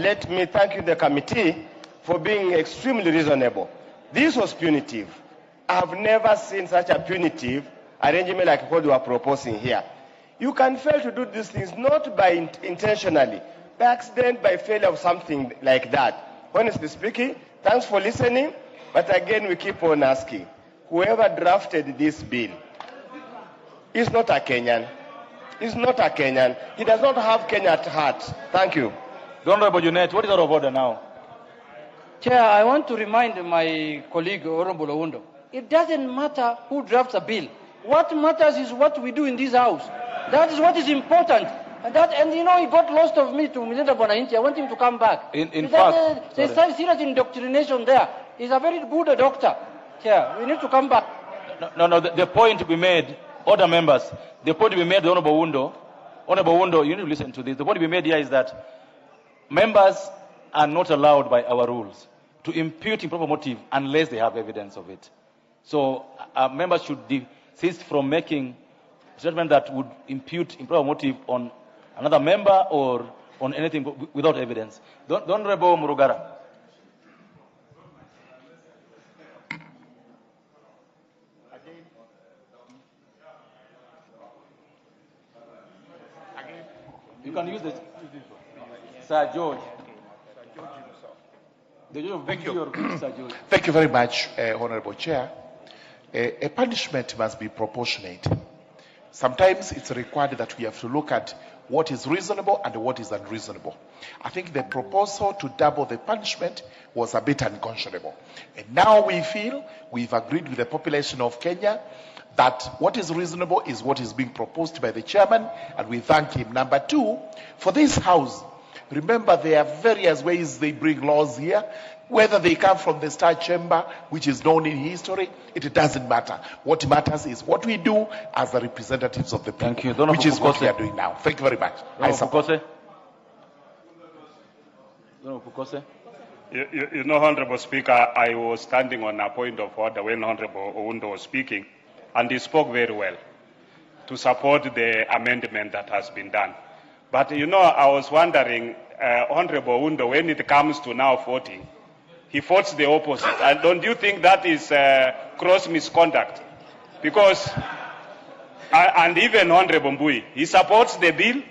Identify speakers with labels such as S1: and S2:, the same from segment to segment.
S1: Let me thank you, the committee, for being extremely reasonable. This was punitive. I have never seen such a punitive arrangement like what you are proposing here. You can fail to do these things not by intentionally, by accident, by failure of something like that. Honestly speaking, thanks for listening. But again, we keep on asking, whoever drafted this bill is not a Kenyan. He's not a Kenyan. He does not have Kenya at heart. Thank you.
S2: The Honorable Junet, what is out of order now?
S3: Chair, I want to remind my colleague, Honorable Oundo, it doesn't matter who drafts a bill. What matters is what we do in this house. That is what is important. And you know, he got lost of me to Mr. Bonainti. I want him to come back.
S2: In fact,
S3: there's serious indoctrination there. He's a very good doctor. Chair, we need to come back.
S2: No, the point to be made, order members, the point to be made, the Honorable Oundo, you need to listen to this. The point to be made here is that members are not allowed by our rules to impute improper motive unless they have evidence of it. So members should desist from making statement that would impute improper motive on another member or on anything without evidence. The Honorable Murugara. You can use this. Sir George.
S4: Thank you.
S2: Sir George.
S4: Thank you very much, Honorable Chair. A punishment must be proportionate. Sometimes it's required that we have to look at what is reasonable and what is unreasonable. I think the proposal to double the punishment was a bit unconscionable. And now we feel we've agreed with the population of Kenya that what is reasonable is what is being proposed by the chairman, and we thank him. Number two, for this house, remember there are various ways they bring laws here. Whether they come from the Star Chamber, which is known in history, it doesn't matter. What matters is what we do as the representatives of the people,
S2: Thank you.
S4: which is what we are doing now. Thank you very much. I support.
S5: You know, Honorable Speaker, I was standing on a point of order when Honorable Oundo was speaking, and he spoke very well to support the amendment that has been done. But, you know, I was wondering, Honorable Oundo, when it comes to now voting, he votes the opposite. And don't you think that is gross misconduct? Because, and even Honorable Mbui, he supports the bill,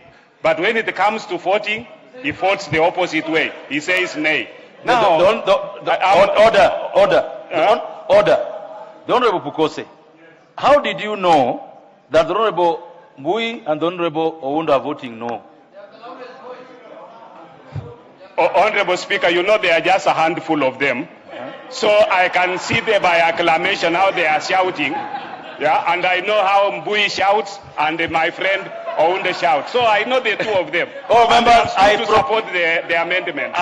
S5: but when it comes to voting, he votes the opposite way. He says nay. Now,
S2: order. The Honorable Pukose, how did you know that the Honorable Mbui and the Honorable Oundo are voting no?
S5: Honorable Speaker, you know there are just a handful of them. So I can see them by acclamation how they are shouting. Yeah, and I know how Mbui shouts and my friend Oundo shouts. So I know the two of them.
S2: Oh, members,
S5: I support the amendment.